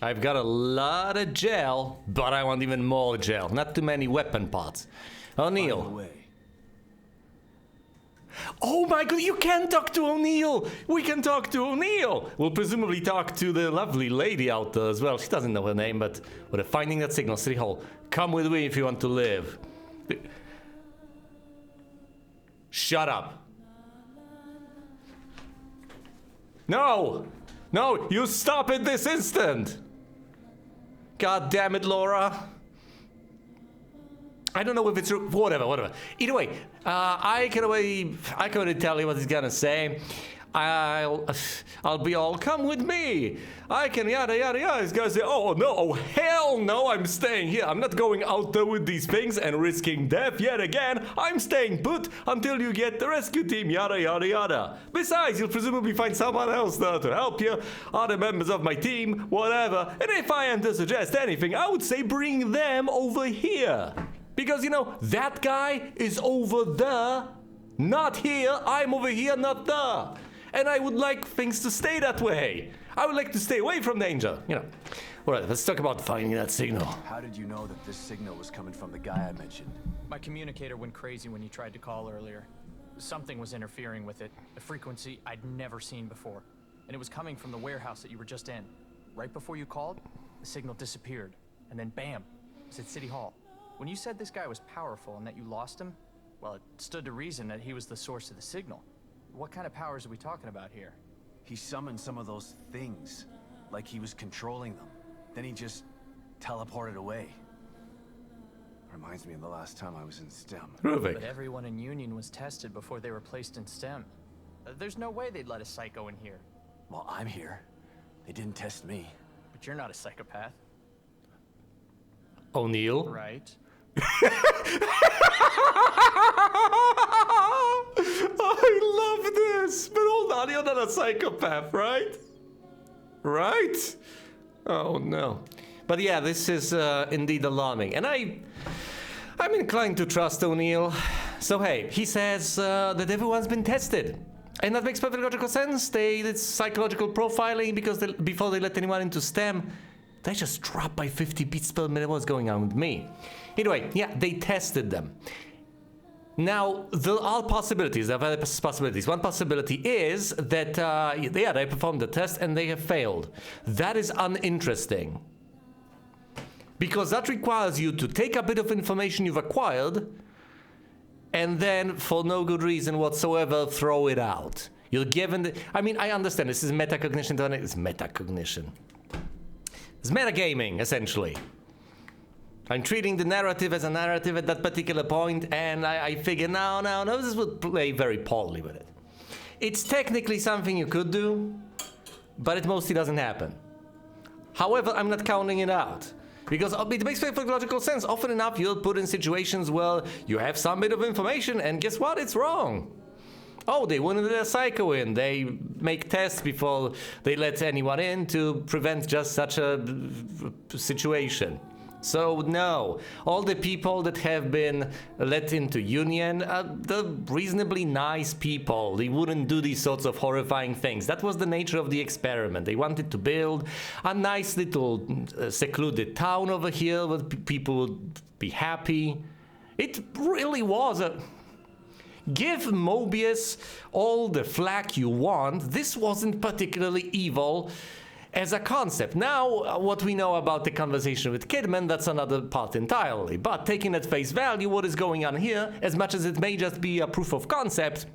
I've got a lot of gel, but I want even more gel. Not too many weapon parts. O'Neill. Oh my god, you can talk to O'Neill! We can talk to O'Neill! We'll presumably talk to the lovely lady out there as well. She doesn't know her name, but we're finding that signal. City Hall. Come with me if you want to live. Shut up. No! No, you stop it this instant! God damn it, Laura. I don't know if it's whatever. Either way, I can already tell you what he's gonna say. I'll be all, come with me. I can yada yada yada. He's gonna say, oh no, oh hell no, I'm staying here. I'm not going out there with these things and risking death yet again. I'm staying put until you get the rescue team, yada yada yada. Besides, you'll presumably find someone else there to help you, other members of my team, whatever. And if I am to suggest anything, I would say bring them over here. Because, you know, that guy is over there, not here. I'm over here, not there. And I would like things to stay that way. I would like to stay away from danger, you know. All right, let's talk about finding that signal. How did you know that this signal was coming from the guy I mentioned? My communicator went crazy when you tried to call earlier. Something was interfering with it, a frequency I'd never seen before. And it was coming from the warehouse that you were just in. Right before you called, the signal disappeared. And then bam, it was at City Hall. When you said this guy was powerful and that you lost him, well, it stood to reason that he was the source of the signal. What kind of powers are we talking about here? He summoned some of those things, like he was controlling them. Then he just teleported away. Reminds me of the last time I was in STEM. But everyone in Union was tested before they were placed in STEM. There's no way they'd let a psycho in here. Well, I'm here. They didn't test me. But you're not a psychopath. O'Neill? Right. I love this! But hold on, you're not a psychopath, right? Right? Oh no. But yeah, this is indeed alarming. And I'm inclined to trust O'Neill. So hey, he says that everyone's been tested. And that makes perfect logical sense. They did psychological profiling because before they let anyone into STEM, they just dropped by 50 beats per minute. What's going on with me? Anyway, yeah, they tested them. Now, there are possibilities. There are various possibilities. One possibility is that, they performed the test and they have failed. That is uninteresting. Because that requires you to take a bit of information you've acquired and then, for no good reason whatsoever, throw it out. You're given I understand this is metacognition. It's metacognition. It's metagaming, essentially. I'm treating the narrative as a narrative at that particular point, and I figure, no, this would play very poorly with it. It's technically something you could do, but it mostly doesn't happen. However, I'm not counting it out. Because it makes perfect logical sense. Often enough, you're put in situations where you have some bit of information, and guess what? It's wrong. Oh, they wouldn't let a psycho in. They make tests before they let anyone in to prevent just such a situation. So no, all the people that have been let into Union, they're reasonably nice people. They wouldn't do these sorts of horrifying things. That was the nature of the experiment. They wanted to build a nice little secluded town over here where people would be happy. It really was a... Give Mobius all the flack you want. This wasn't particularly evil as a concept. Now, what we know about the conversation with Kidman, that's another part entirely. But taking at face value what is going on here, as much as it may just be a proof of concept,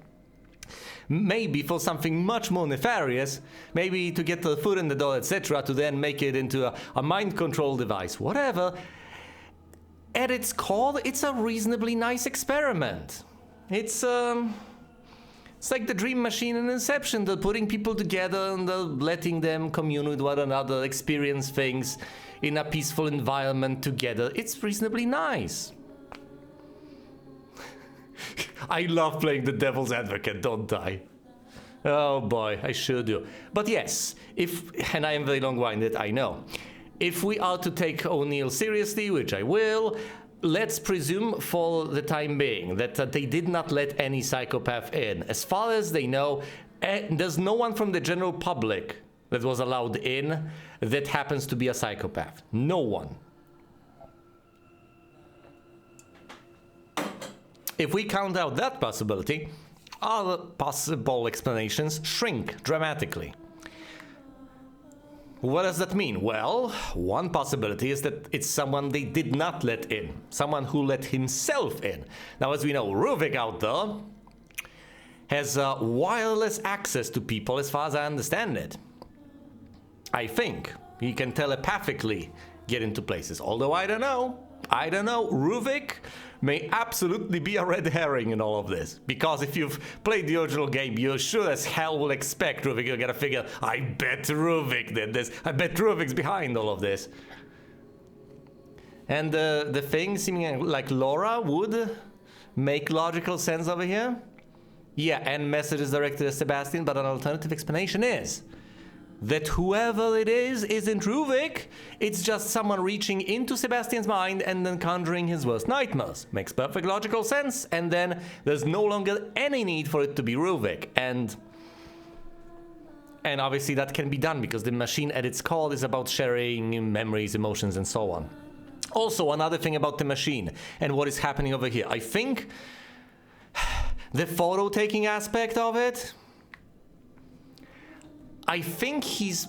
maybe for something much more nefarious, maybe to get the foot in the door, etc., to then make it into a mind control device, whatever. At its core, it's a reasonably nice experiment. It's like the dream machine in Inception. They're putting people together and they're letting them commune with one another, experience things in a peaceful environment together. It's reasonably nice. I love playing the devil's advocate, don't I? Oh boy, I sure do. But yes, and I am very long-winded, I know. If we are to take O'Neill seriously, which I will, let's presume for the time being that they did not let any psychopath in. As far as they know, there's no one from the general public that was allowed in that happens to be a psychopath. No one. If we count out that possibility, other possible explanations shrink dramatically. What does that mean? Well, one possibility is that it's someone they did not let in. Someone who let himself in. Now, as we know, Ruvik out there has wireless access to people as far as I understand it. I think he can telepathically get into places. Although I don't know. Ruvik may absolutely be a red herring in all of this. Because if you've played the original game, you sure as hell will expect Ruvik. You're gonna figure, I bet Ruvik did this. I bet Ruvik's behind all of this. And the thing seeming like Laura would make logical sense over here. Yeah, and messages directed to Sebastian, but an alternative explanation is that whoever it is isn't Ruvik, it's just someone reaching into Sebastian's mind and then conjuring his worst nightmares. Makes perfect logical sense, and then there's no longer any need for it to be Ruvik. And obviously that can be done because the machine at its core is about sharing memories, emotions, and so on. Also, another thing about the machine and what is happening over here. I think the photo-taking aspect of it, I think he's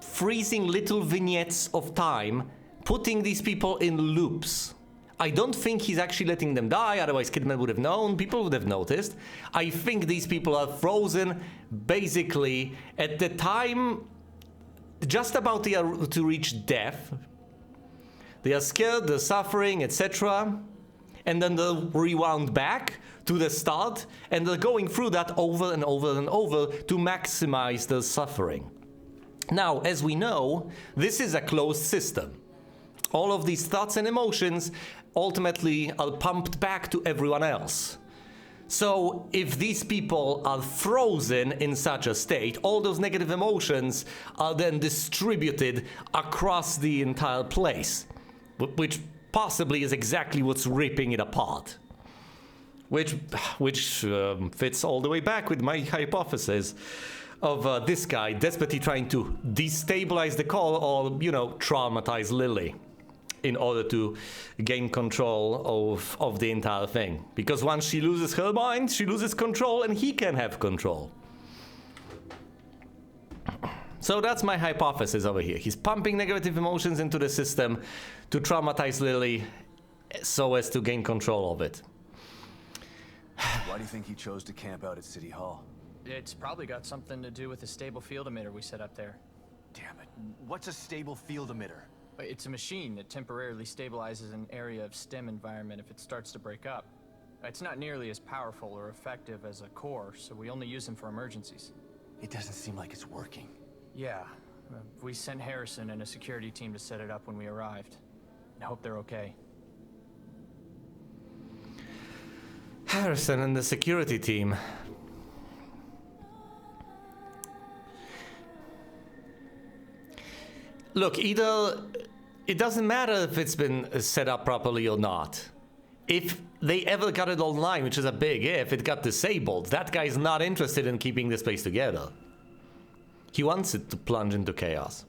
freezing little vignettes of time, putting these people in loops. I don't think he's actually letting them die, otherwise Kidman would have known, people would have noticed. I think these people are frozen basically at the time just about to reach death. They are scared, they're suffering, etc. And then they're rewound back to the start, and they're going through that over and over and over to maximize their suffering. Now, as we know, this is a closed system. All of these thoughts and emotions ultimately are pumped back to everyone else. So if these people are frozen in such a state, all those negative emotions are then distributed across the entire place, which possibly is exactly what's ripping it apart. Which fits all the way back with my hypothesis of this guy desperately trying to destabilize the call or, traumatize Lily in order to gain control of the entire thing. Because once she loses her mind, she loses control and he can have control. So that's my hypothesis over here. He's pumping negative emotions into the system to traumatize Lily so as to gain control of it. Why do you think he chose to camp out at City Hall? It's probably got something to do with the stable field emitter we set up there. Damn it. What's a stable field emitter? It's a machine that temporarily stabilizes an area of STEM environment if it starts to break up. It's not nearly as powerful or effective as a core, so we only use them for emergencies. It doesn't seem like it's working. Yeah. We sent Harrison and a security team to set it up when we arrived. I hope they're okay. Harrison and the security team. Look, either it doesn't matter if it's been set up properly or not. If they ever got it online, which is a big if, it got disabled, that guy's not interested in keeping this place together. He wants it to plunge into chaos,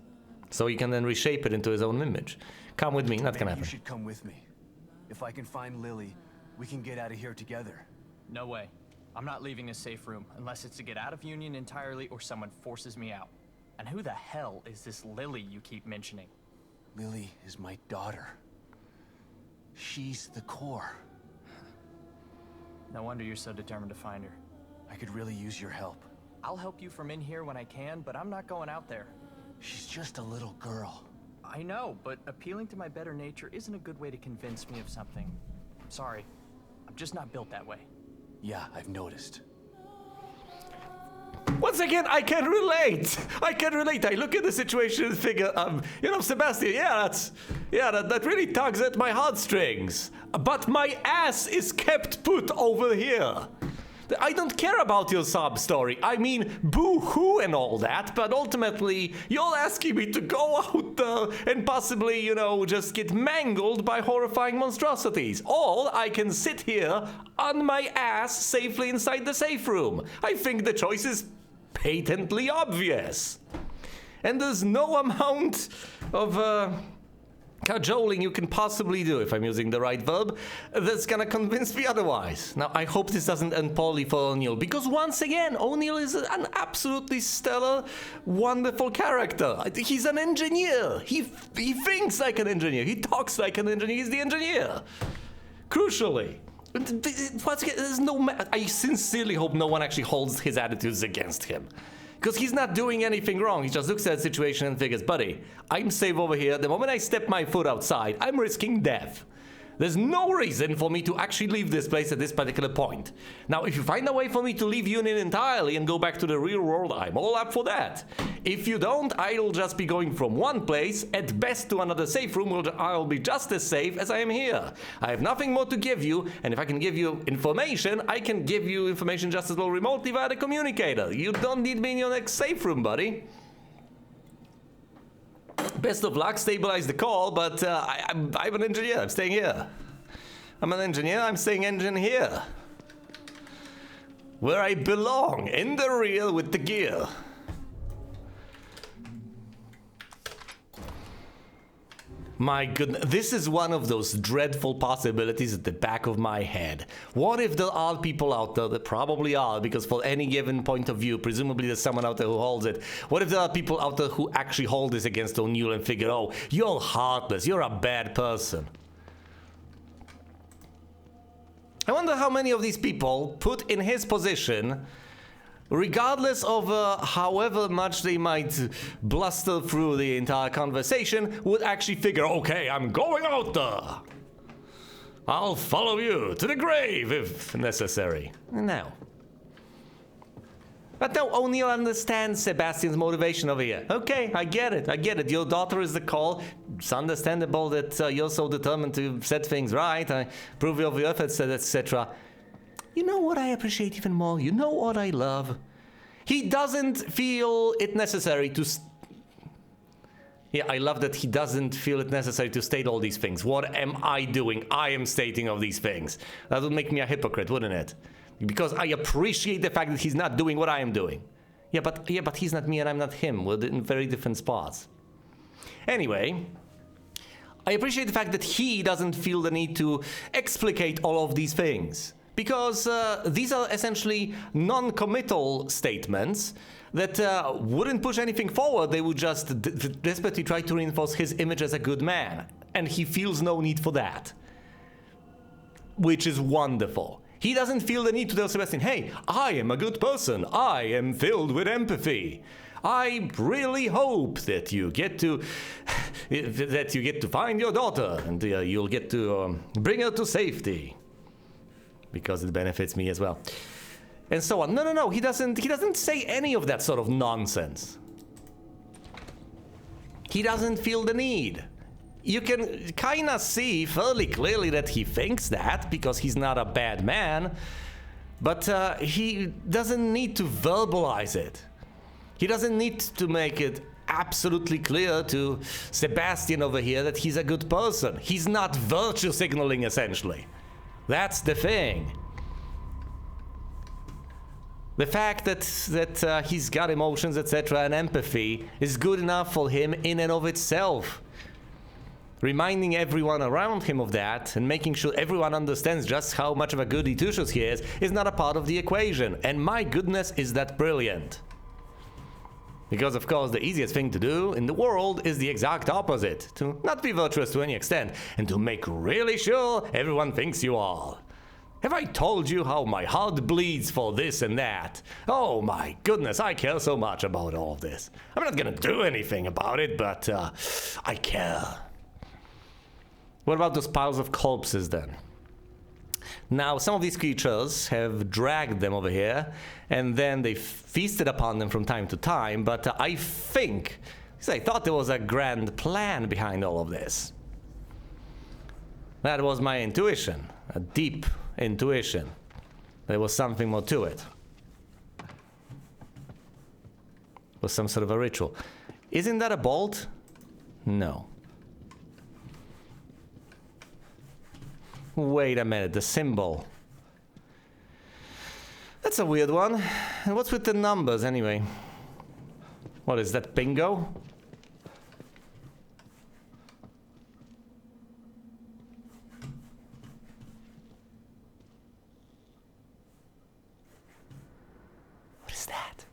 so he can then reshape it into his own image. Come with me, not gonna happen. You should come with me. If I can find Lily, we can get out of here together. No way. I'm not leaving this safe room unless it's to get out of Union entirely or someone forces me out. And who the hell is this Lily you keep mentioning? Lily is my daughter. She's the core. No wonder you're so determined to find her. I could really use your help. I'll help you from in here when I can, but I'm not going out there. She's just a little girl. I know, but appealing to my better nature isn't a good way to convince me of something. I'm sorry. I'm just not built that way. Yeah, I've noticed. Once again, I can relate. I look at the situation and figure, Sebastian, that really tugs at my heartstrings. But my ass is kept put over here. I don't care about your sob story. I mean, boo-hoo and all that, but ultimately, you're asking me to go out there and possibly, just get mangled by horrifying monstrosities. Or I can sit here on my ass safely inside the safe room. I think the choice is patently obvious. And there's no amount of cajoling you can possibly do, if I'm using the right verb, that's gonna convince me otherwise. Now, I hope this doesn't end poorly for O'Neill, because once again, O'Neill is an absolutely stellar, wonderful character. He's an engineer. He thinks like an engineer. He talks like an engineer. He's the engineer. Crucially. Once again, I sincerely hope no one actually holds his attitudes against him. Because he's not doing anything wrong. He just looks at the situation and figures, buddy, I'm safe over here. The moment I step my foot outside, I'm risking death. There's no reason for me to actually leave this place at this particular point. Now, if you find a way for me to leave Union entirely and go back to the real world, I'm all up for that. If you don't, I'll just be going from one place, at best to another safe room, where I'll be just as safe as I am here. I have nothing more to give you, and if I can give you information, I can give you information just as well remotely via the communicator. You don't need me in your next safe room, buddy. Best of luck, stabilize the call, but I'm an engineer, I'm staying here. I'm an engineer, I'm staying engine here. Where I belong, in the rear with the gear. My goodness, this is one of those dreadful possibilities at the back of my head. What if there are people out there, that probably are, because for any given point of view, presumably there's someone out there who holds it. What if there are people out there who actually hold this against O'Neill and figure, oh, you're heartless, you're a bad person? I wonder how many of these people put in his position, regardless of however much they might bluster through the entire conversation, would actually figure, okay, I'm going out there. I'll follow you to the grave if necessary. No. But no, O'Neill understands Sebastian's motivation over here. Okay, I get it. Your daughter is the call. It's understandable that you're so determined to set things right. I approve of your efforts, etc. You know what I appreciate even more? You know what I love? He doesn't feel it necessary to... Yeah, I love that he doesn't feel it necessary to state all these things. What am I doing? I am stating all these things. That would make me a hypocrite, wouldn't it? Because I appreciate the fact that he's not doing what I am doing. Yeah, but he's not me and I'm not him. We're in very different spots. Anyway... I appreciate the fact that he doesn't feel the need to explicate all of these things. Because these are essentially non-committal statements that wouldn't push anything forward. They would just desperately try to reinforce his image as a good man. And he feels no need for that. Which is wonderful. He doesn't feel the need to tell Sebastian, hey, I am a good person. I am filled with empathy. I really hope that you get to find your daughter and you'll get to bring her to safety. Because it benefits me as well. And so on. No. He doesn't say any of that sort of nonsense. He doesn't feel the need. You can kind of see fairly clearly that he thinks that because he's not a bad man. But he doesn't need to verbalize it. He doesn't need to make it absolutely clear to Sebastian over here that he's a good person. He's not virtue signaling, essentially. That's the thing. The fact that he's got emotions, etc., and empathy is good enough for him in and of itself. Reminding everyone around him of that and making sure everyone understands just how much of a goody two-shoes he is not a part of the equation. And my goodness, is that brilliant. Because, of course, the easiest thing to do in the world is the exact opposite. To not be virtuous to any extent, and to make really sure everyone thinks you are. Have I told you how my heart bleeds for this and that? Oh my goodness, I care so much about all of this. I'm not gonna do anything about it, but I care. What about those piles of corpses then? Now, some of these creatures have dragged them over here, and then they feasted upon them from time to time, but I think, because I thought there was a grand plan behind all of this. That was my intuition, a deep intuition. There was something more to it. It was some sort of a ritual. Isn't that a bolt? No. Wait a minute, the symbol. That's a weird one. And what's with the numbers anyway? What is that, bingo? What is that?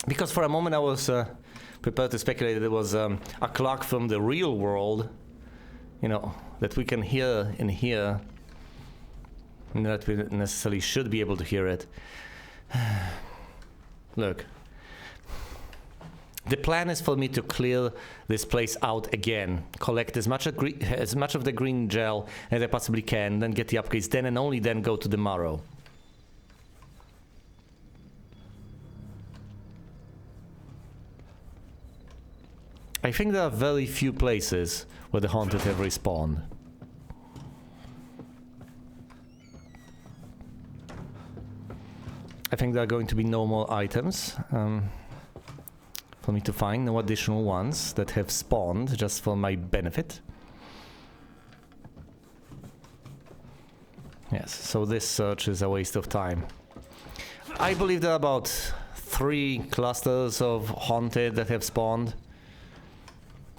Because for a moment I was prepared to speculate that it was a clock from the real world, you know, that we can hear in here, and that we necessarily should be able to hear it. Look, the plan is for me to clear this place out again, collect as much of the green gel as I possibly can, then get the upgrades, then and only then go to the Morrow. I think there are very few places where the Haunted have respawned. I think there are going to be no more items for me to find, no additional ones that have spawned just for my benefit. Yes, so this search is a waste of time. I believe there are about 3 clusters of Haunted that have spawned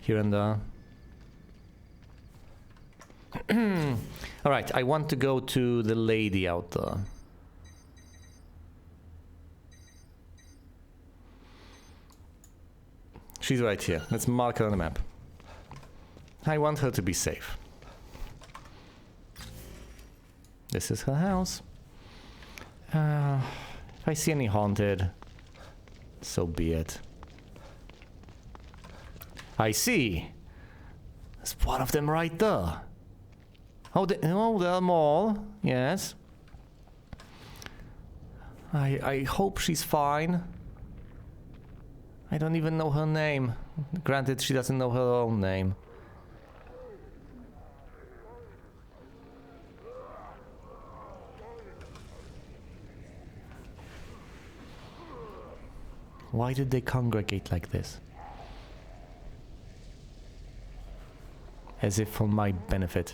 here and there. Alright, I want to go to the lady out there. She's right here. Let's mark her on the map. I want her to be safe. This is her house. If I see any Haunted, so be it. I see. There's one of them right there. Oh, there are more. Yes. I hope she's fine. I don't even know her name. Granted, she doesn't know her own name. Why did they congregate like this? As if for my benefit.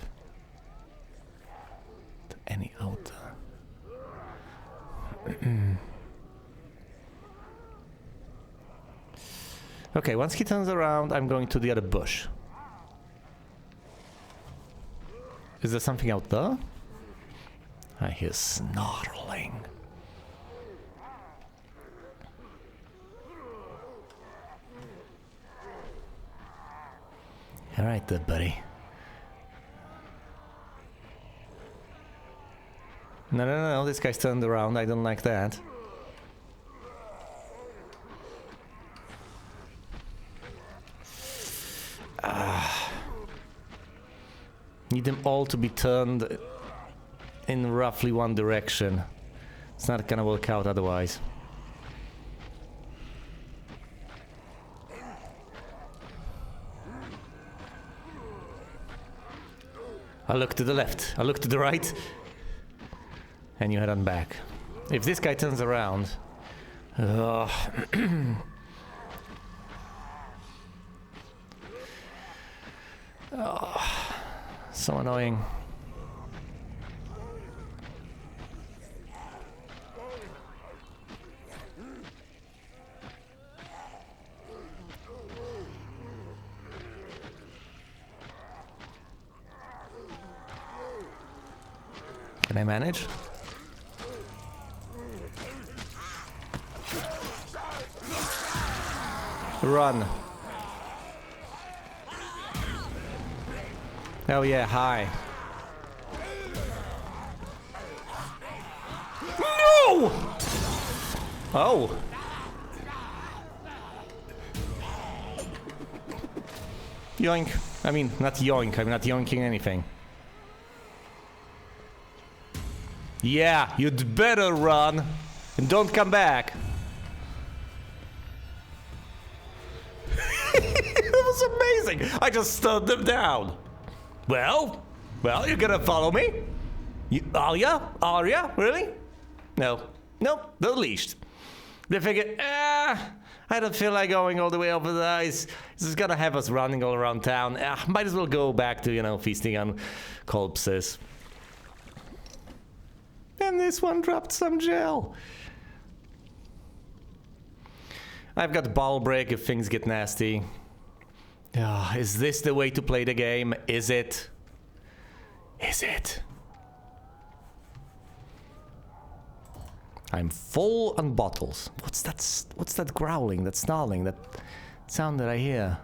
Any out there. Okay, once he turns around, I'm going to the other bush. Is there something out there? I hear snarling. All right there, buddy. No, this guy's turned around. I don't like that. Need them all to be turned in roughly one direction. It's not gonna work out otherwise. I look to the left, I look to the right, and you head on back. If this guy turns around... so annoying. Can I manage? Run. Oh yeah, hi. No! Oh. Yoink. I mean, not yoink. I'm not yoinking anything. Yeah, you'd better run. And don't come back. That was amazing. I just stirred them down. Well, you're gonna follow me? Are ya? Really? No. Nope, they're leashed. They figure, I don't feel like going all the way over there. It's gonna have us running all around town. Might as well go back to, feasting on corpses. And this one dropped some gel. I've got ball break if things get nasty. Is this the way to play the game? Is it? Is it? I'm full on bottles. What's that growling, that snarling, that sound that I hear?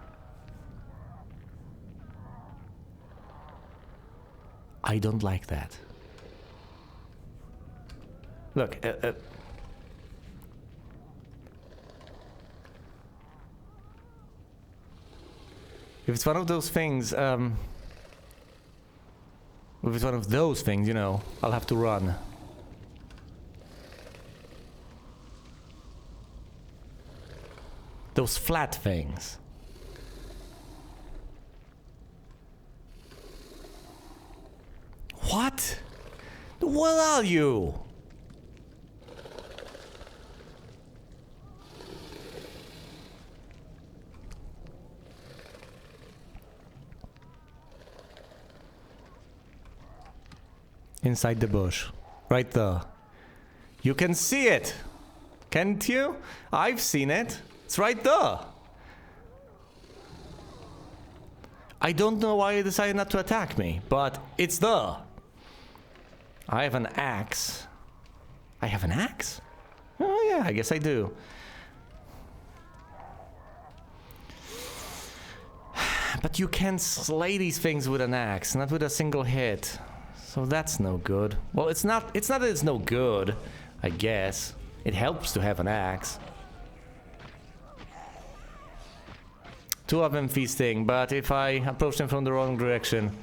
I don't like that. Look, if it's one of those things, if it's one of those things, you know, I'll have to run. Those flat things. What? What are you? Inside the bush. Right there. You can see it. Can't you? I've seen it. It's right there. I don't know why you decided not to attack me, but it's there. I have an axe. I have an axe? Oh yeah, I guess I do. But you can slay these things with an axe, not with a single hit. So that's no good. Well, it's not that it's no good, I guess. It helps to have an axe. Two of them feasting, but if I approach them from the wrong direction,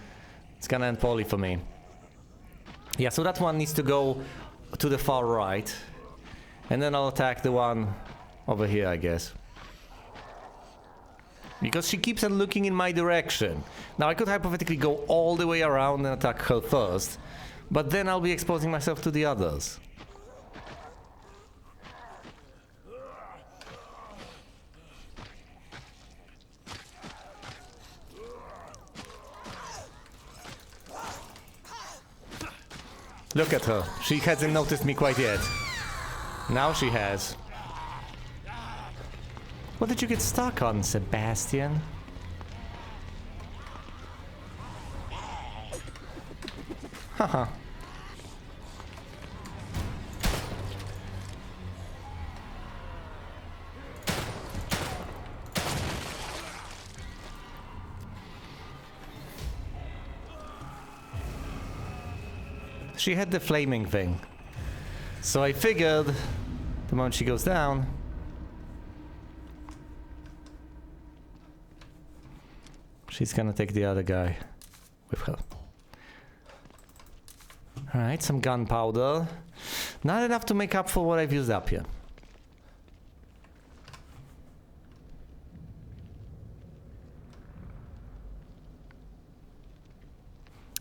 it's gonna end poorly for me. Yeah, so that one needs to go to the far right. And then I'll attack the one over here, I guess. Because she keeps on looking in my direction. Now, I could hypothetically go all the way around and attack her first, but then I'll be exposing myself to the others. Look at her. She hasn't noticed me quite yet. Now she has. What did you get stuck on, Sebastian? Haha. She had the flaming thing. So I figured the moment she goes down, she's gonna take the other guy with her. Alright, some gunpowder. Not enough to make up for what I've used up here.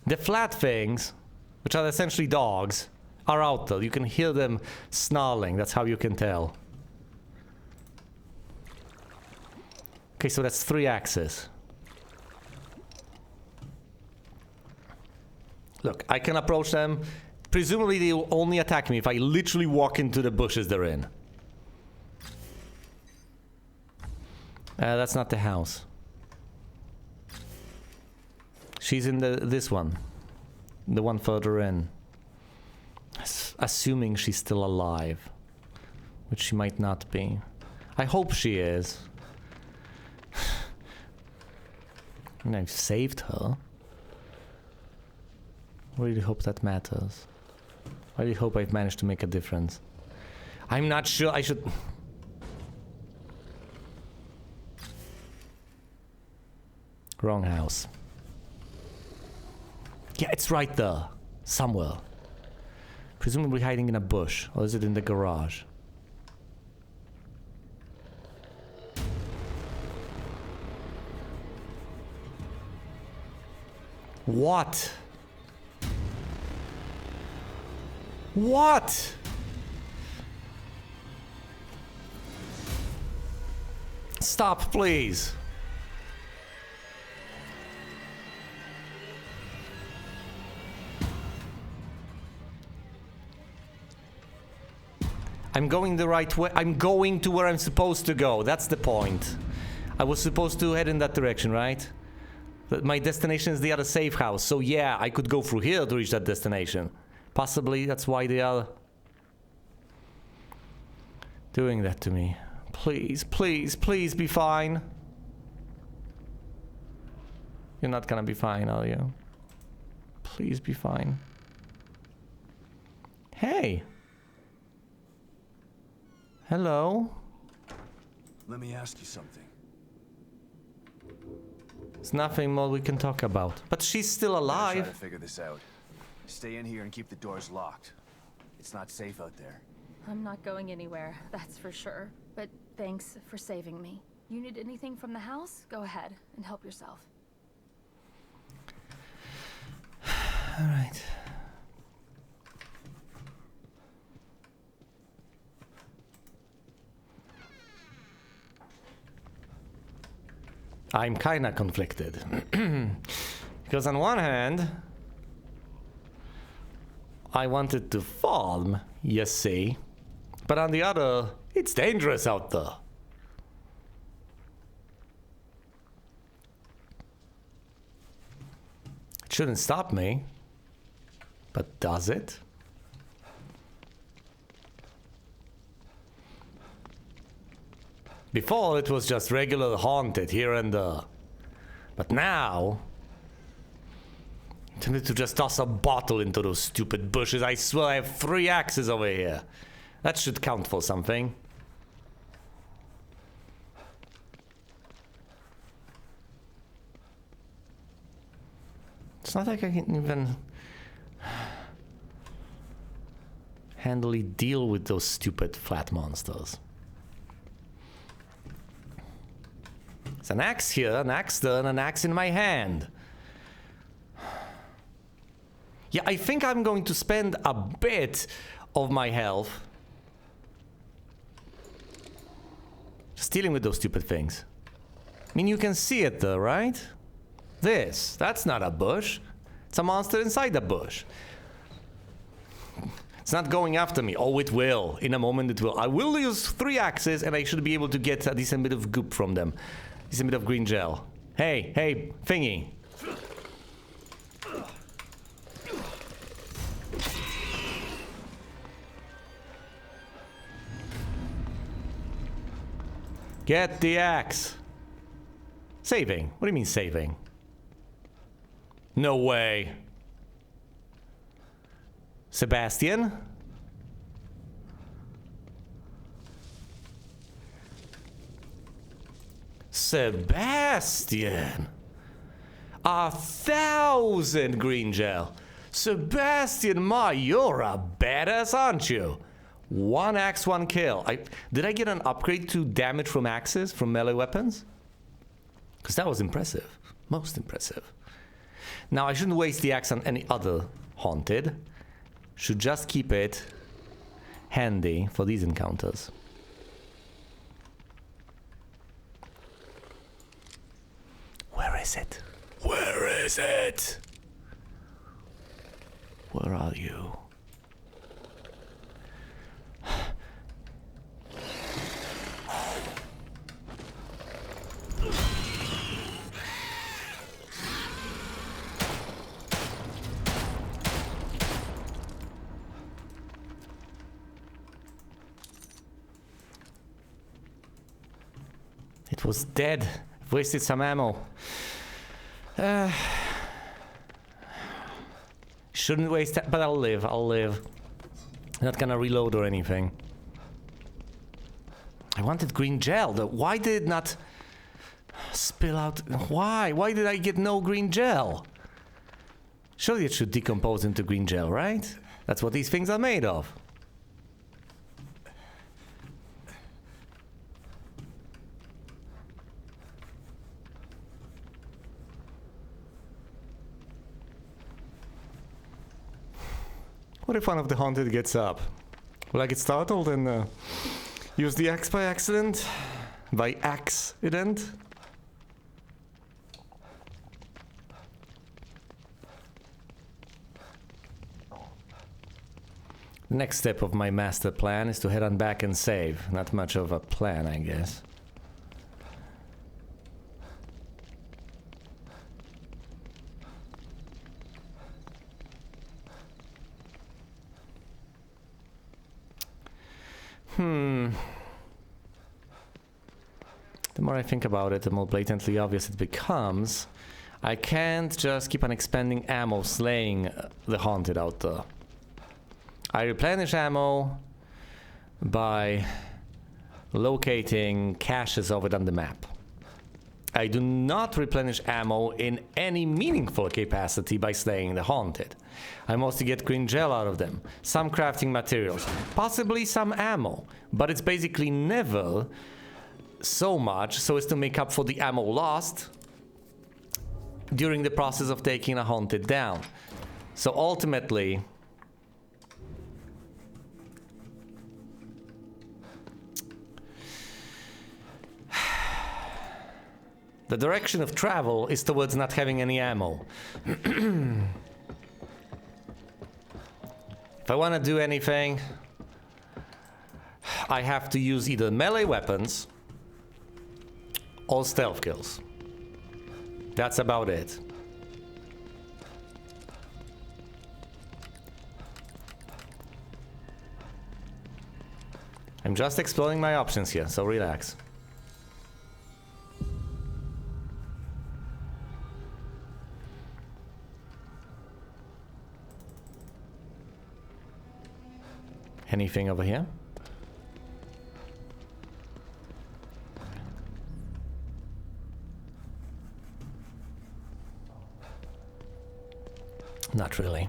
The flat things, which are essentially dogs, are out there. You can hear them snarling. That's how you can tell. Okay, so that's 3 axes. Look, I can approach them. Presumably they will only attack me if I literally walk into the bushes they're in. That's not the house. She's in this one. The one further in. Assuming she's still alive. Which she might not be. I hope she is. And I've saved her. I really hope that matters. I really hope I've managed to make a difference. I'm not sure I should... Wrong house. Yeah, it's right there. Somewhere. Presumably hiding in a bush. Or is it in the garage? What? What? Stop, please. I'm going the right way. I'm going to where I'm supposed to go. That's the point. I was supposed to head in that direction, right? My destination is the other safe house. So yeah, I could go through here to reach that destination. Possibly that's why they are doing that to me. Please, please, please be fine. You're not gonna be fine, are you? Please be fine. Hey. Hello. Let me ask you something. There's nothing more we can talk about. But she's still I'm gonna try alive. to figure this out. Stay in here and keep the doors locked. It's not safe out there. I'm not going anywhere, that's for sure. But thanks for saving me. You need anything from the house? Go ahead and help yourself. All right. I'm kinda conflicted. Because on one hand, I wanted to farm, you see. But on the other, it's dangerous out there. It shouldn't stop me. But does it? Before it was just regular haunted here and there. But now... I'm tempted to just toss a bottle into those stupid bushes. I swear I have 3 axes over here. That should count for something. It's not like I can even handily deal with those stupid flat monsters. There's an axe here, an axe there, and an axe in my hand. Yeah, I think I'm going to spend a bit of my health just dealing with those stupid things. I mean, you can see it there, right? That's not a bush. It's a monster inside the bush. It's not going after me. Oh, it will. In a moment it will. I will use 3 axes and I should be able to get a decent bit of goop from them. Decent bit of green gel. Hey, hey, thingy. Get the axe. Saving? What do you mean saving? No way. Sebastian? Sebastian! 1,000 green gel. Sebastian, you're a badass, aren't you? 1 axe, 1 kill. Did I get an upgrade to damage from axes, from melee weapons? Because that was impressive. Most impressive. Now, I shouldn't waste the axe on any other haunted. Should just keep it handy for these encounters. Where is it? Where is it? Where are you? It was dead. I've wasted some ammo. Shouldn't waste that, but I'll live. I'll live. Not gonna reload or anything. I wanted green gel. Why did it not spill out? Why? Why did I get no green gel? Surely it should decompose into green gel, right? That's what these things are made of. What if one of the haunted gets up? Will I get startled and use the axe by accident? By accident? Next step of my master plan is to head on back and save. Not much of a plan, I guess. The more I think about it, the more blatantly obvious it becomes. I can't just keep on expending ammo slaying the haunted out there. I replenish ammo by locating caches of it on the map. I do not replenish ammo in any meaningful capacity by slaying the haunted. I mostly get green gel out of them, some crafting materials, possibly some ammo, but it's basically never so much so as to make up for the ammo lost during the process of taking a haunted down. So ultimately, the direction of travel is towards not having any ammo. If I want to do anything, I have to use either melee weapons or stealth kills. That's about it. I'm just exploring my options here, so relax. Anything over here? Not really.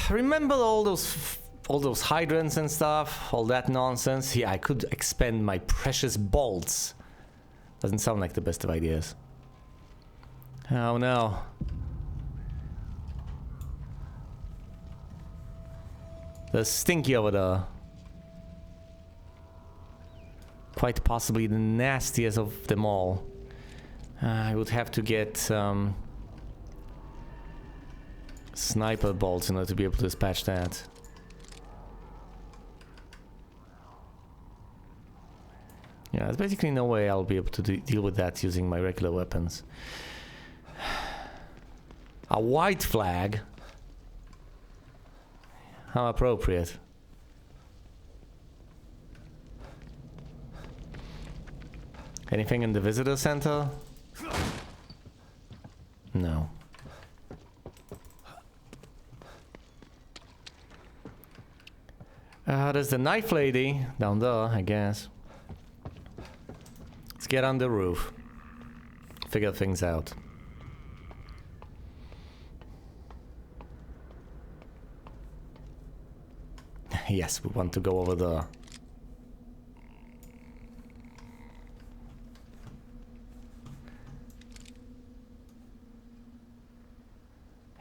Remember all those hydrants and stuff? All that nonsense? Yeah, I could expend my precious bolts. Doesn't sound like the best of ideas. Oh no. There's Stinky over there. Quite possibly the nastiest of them all. I would have to get sniper bolts in order to be able to dispatch that. Yeah, there's basically no way I'll be able to deal with that using my regular weapons. A white flag? How appropriate. Anything in the visitor center? No. There's the knife lady down there, I guess. Let's get on the roof. Figure things out. Yes, we want to go over there.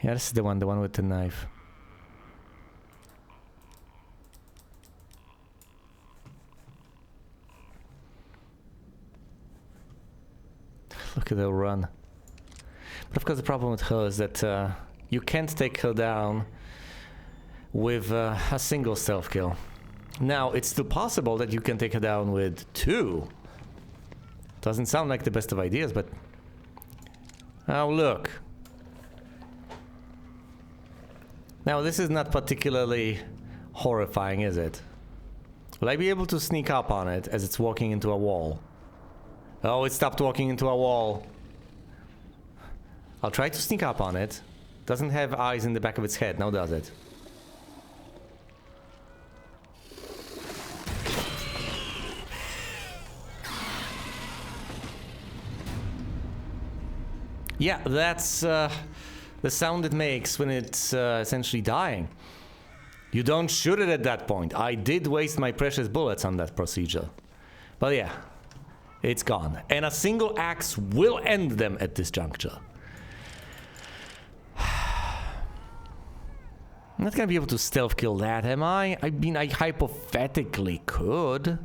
Yeah, this is the one with the knife. Look at her run. But of course the problem with her is that you can't take her down with a single stealth kill. Now, it's still possible that you can take her down with 2. Doesn't sound like the best of ideas, but... Oh, look. Now, this is not particularly horrifying, is it? Will I be able to sneak up on it as it's walking into a wall? Oh, it stopped walking into a wall. I'll try to sneak up on it. Doesn't have eyes in the back of its head, now does it? Yeah, that's the sound it makes when it's essentially dying. You don't shoot it at that point. I did waste my precious bullets on that procedure. But yeah, it's gone. And a single axe will end them at this juncture. I'm not gonna be able to stealth kill that, am I? I mean, I hypothetically could.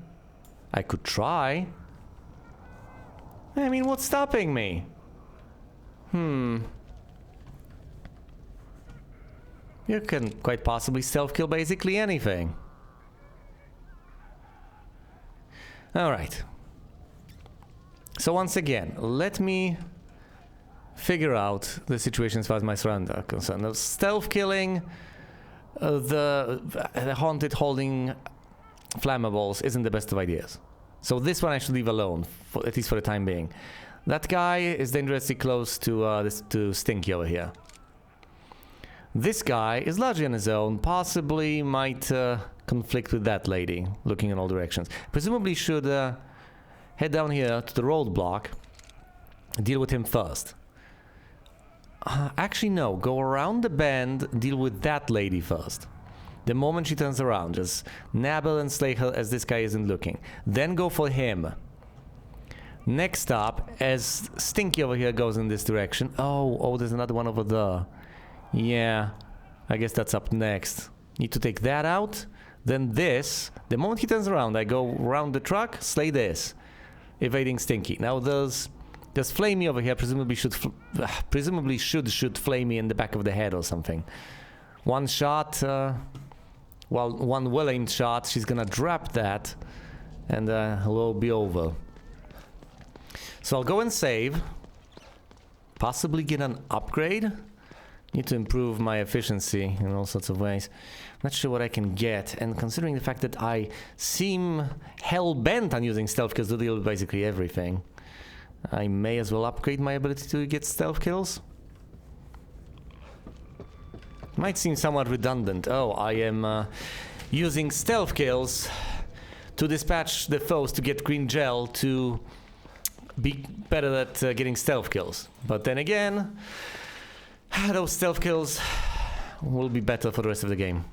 I could try. I mean, what's stopping me? You can quite possibly stealth kill basically anything. Alright. So once again, let me figure out the situation as far as my surroundings are concerned. Now, stealth killing the haunted holding flammables isn't the best of ideas. So this one I should leave alone, at least for the time being. That guy is dangerously close to Stinky over here. This guy is largely on his own, possibly might conflict with that lady, looking in all directions. Presumably should head down here to the roadblock, deal with him first. Actually no, go around the bend, deal with that lady first. The moment she turns around, just nab her and slay her as this guy isn't looking. Then go for him. Next up, as Stinky over here goes in this direction. Oh, there's another one over there. Yeah, I guess that's up next. Need to take that out. Then this. The moment he turns around, I go around the truck, slay this. Evading Stinky. Now there's Flamey over here, presumably should shoot Flamey in the back of the head or something. One shot, one well-aimed shot, she's gonna drop that, and it'll be over. So I'll go and save. Possibly get an upgrade. Need to improve my efficiency in all sorts of ways. Not sure what I can get, and considering the fact that I seem hell-bent on using stealth kills to deal with basically everything, I may as well upgrade my ability to get stealth kills. Might seem somewhat redundant. Oh, I am using stealth kills to dispatch the foes to get green gel to be better at getting stealth kills. But then again, those stealth kills will be better for the rest of the game.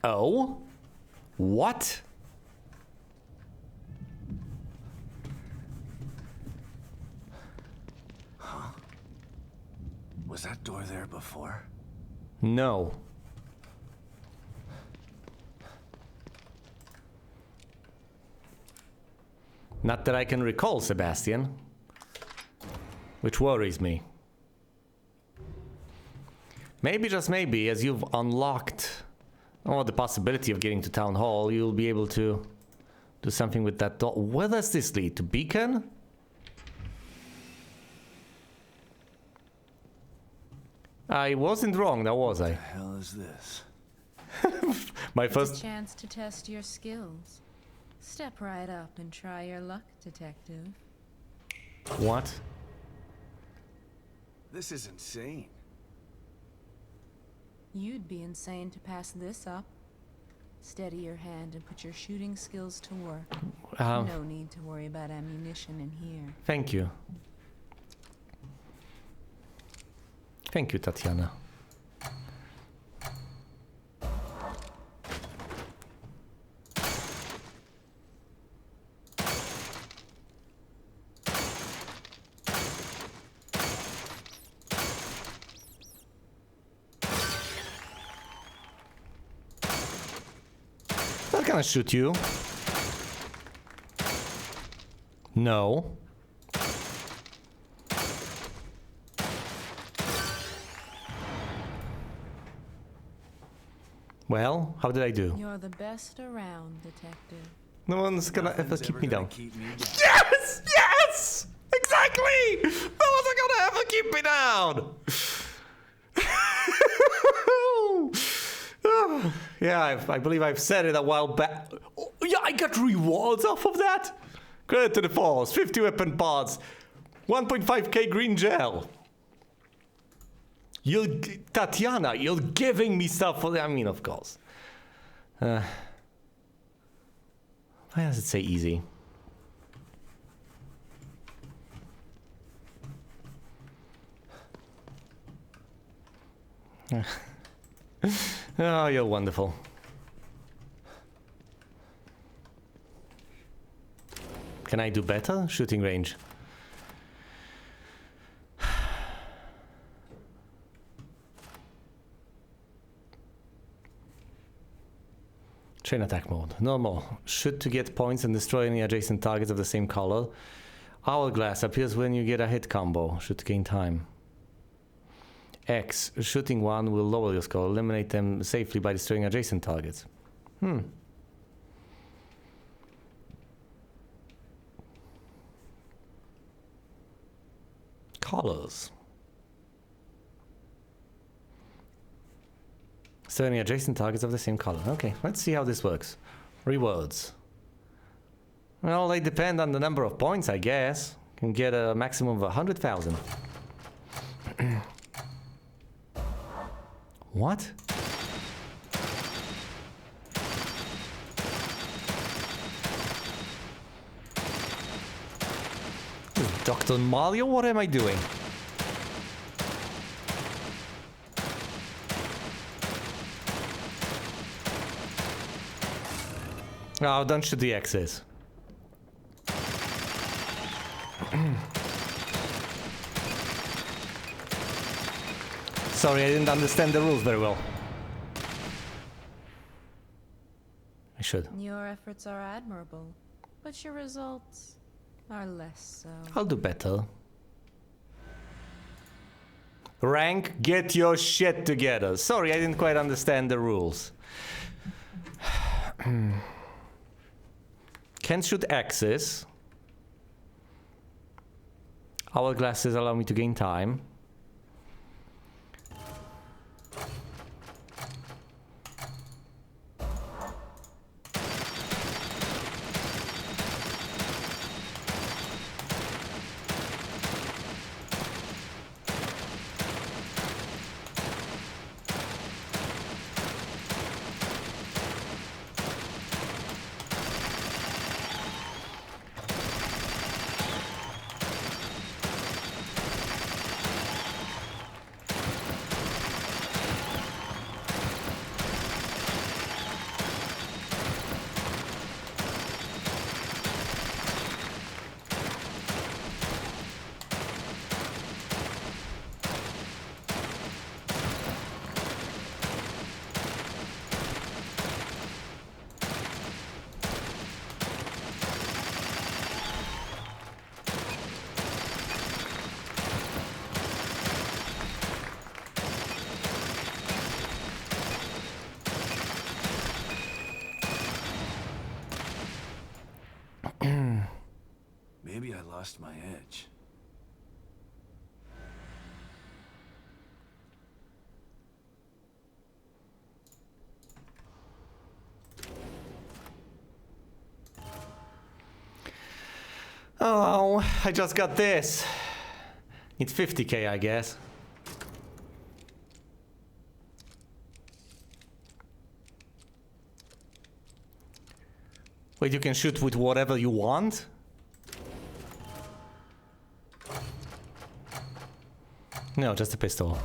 Oh? What? Huh? Was that door there before? No. Not that I can recall, Sebastian. Which worries me. Maybe, just maybe, as you've unlocked the possibility of getting to Town Hall, you'll be able to do something with that door. Where does this lead? To Beacon? I wasn't wrong, now was I? What the hell is this? My It's first... a chance to test your skills. Step right up and try your luck, detective. What? This is insane. You'd be insane to pass this up. Steady your hand and put your shooting skills to work. No need to worry about ammunition in here. Thank you. Thank you, Tatiana. Not gonna shoot you. No. Well, how did I do? You're the best around, detective. No one's gonna ever Nothing's keep ever me gonna down. keep me down. Yes! Yes! Exactly! No one's gonna ever keep me down! Yeah, I believe I've said it a while back. Oh, yeah, I got rewards off of that. Credit to the force, 50 weapon parts, 1.5k green gel. Tatiana, you're giving me stuff for the... I mean, of course. Why does it say easy? Oh, you're wonderful. Can I do better? Shooting range. Chain attack mode. Normal. Shoot to get points and destroy any adjacent targets of the same color. Hourglass appears when you get a hit combo. Shoot to gain time. X. Shooting one will lower your score. Eliminate them safely by destroying adjacent targets. Colors. So any adjacent targets of the same color. Okay, let's see how this works. Rewards. Well, they depend on the number of points, I guess. Can get a maximum of 100,000. What? Dr. Mario, what am I doing? Oh, don't shoot the X's. Sorry, I didn't understand the rules very well. I should. Your efforts are admirable, but your results are less so. I'll do better. Rank, get your shit together. Sorry, I didn't quite understand the rules. Can shoot X's. Hourglasses allow me to gain time. Maybe I lost my edge. Oh, I just got this. Need 50k, I guess. Wait, you can shoot with whatever you want? No, just a pistol.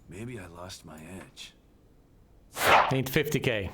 Maybe I lost my edge. Need 50k.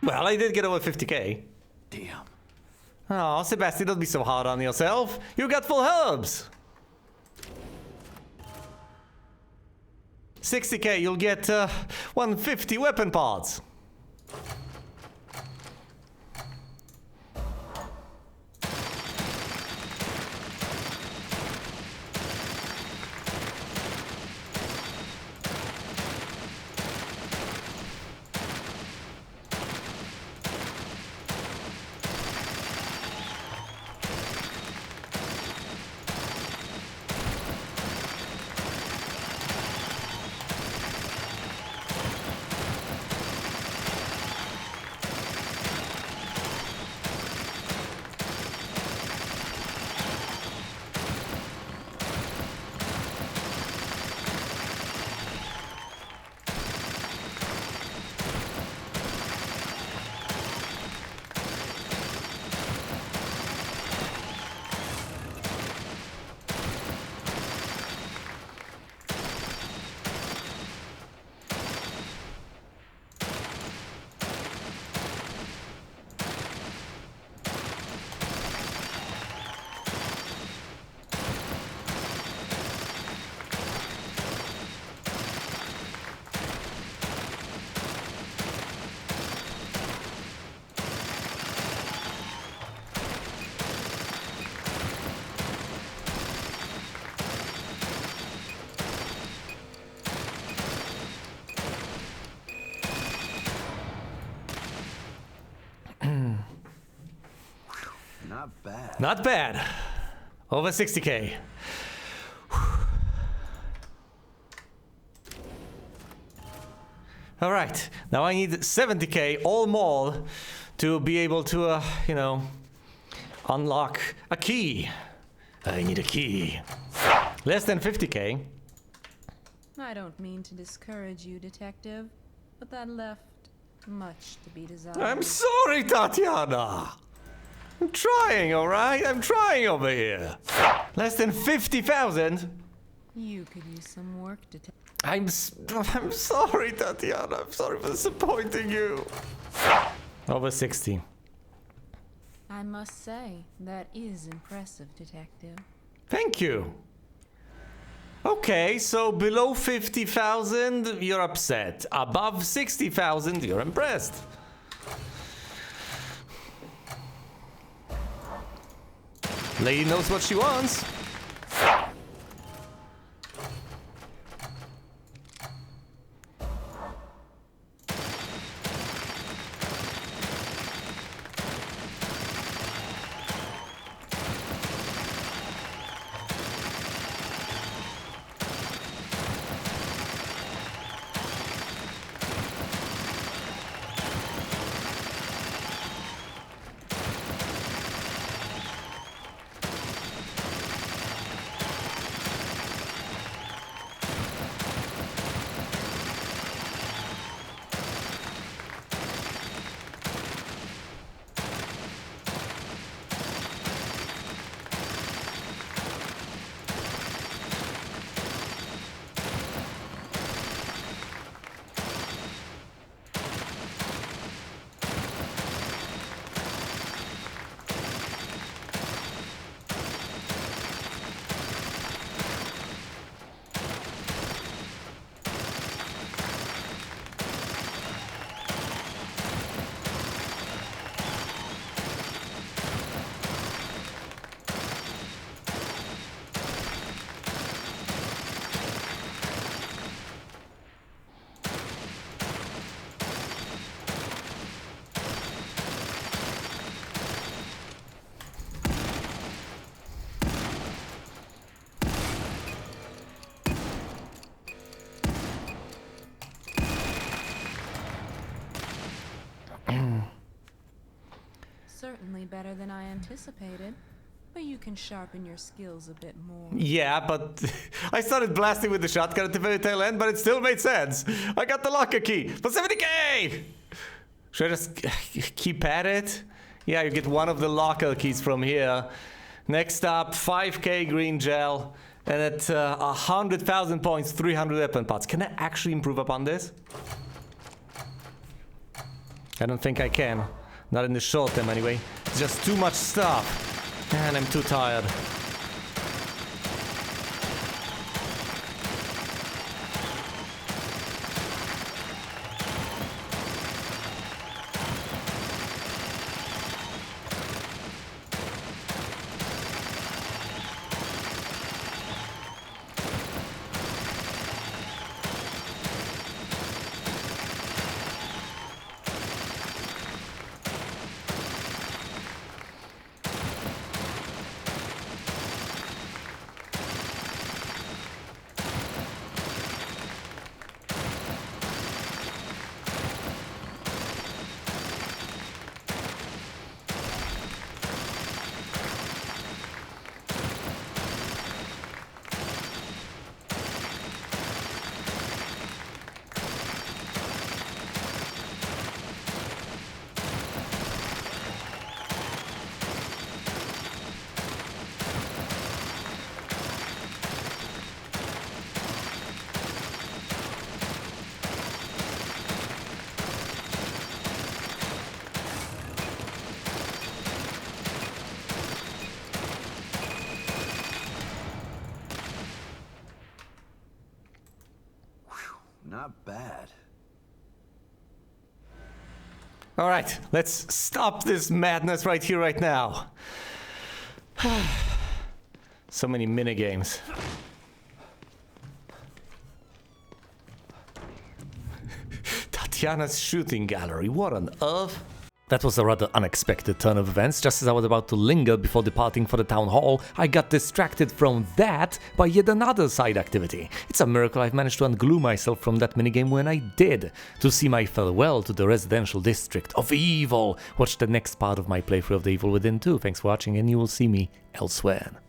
Well, I did get over 50k. Damn. Oh, Sebastian, don't be so hard on yourself. You got full herbs. 60k, you'll get 150 weapon parts. Not bad. Not bad. Over 60k. All right, now I need 70k or more to be able to, you know, unlock a key. I need a key. Less than 50k. I don't mean to discourage you, Detective, but that left much to be desired. I'm sorry, Tatiana. I'm trying, all right? I'm trying over here. Less than 50,000. You could use some work, Detective. I'm sorry, Tatiana. I'm sorry for disappointing you. Over 60. I must say, that is impressive, Detective. Thank you. Okay, so below 50,000, you're upset. Above 60,000, you're impressed. Lady knows what she wants. Certainly better than I anticipated, but you can sharpen your skills a bit more. Yeah, but I started blasting with the shotgun at the very tail end, but it still made sense. I got the locker key for 70k! Should I just keep at it? Yeah, you get one of the locker keys from here. Next up, 5k green gel, and at 100,000 points, 300 weapon parts. Can I actually improve upon this? I don't think I can. Not in the short term anyway. It's just too much stuff. And I'm too tired. Not bad. All right, let's stop this madness right here, right now. So many minigames. Tatiana's shooting gallery, what on earth? That was a rather unexpected turn of events. Just as I was about to linger before departing for the town hall, I got distracted from that by yet another side activity. It's a miracle I've managed to unglue myself from that minigame when I did. To see my farewell to the residential district of evil. Watch the next part of my playthrough of The Evil Within 2. Thanks for watching, and you will see me elsewhere.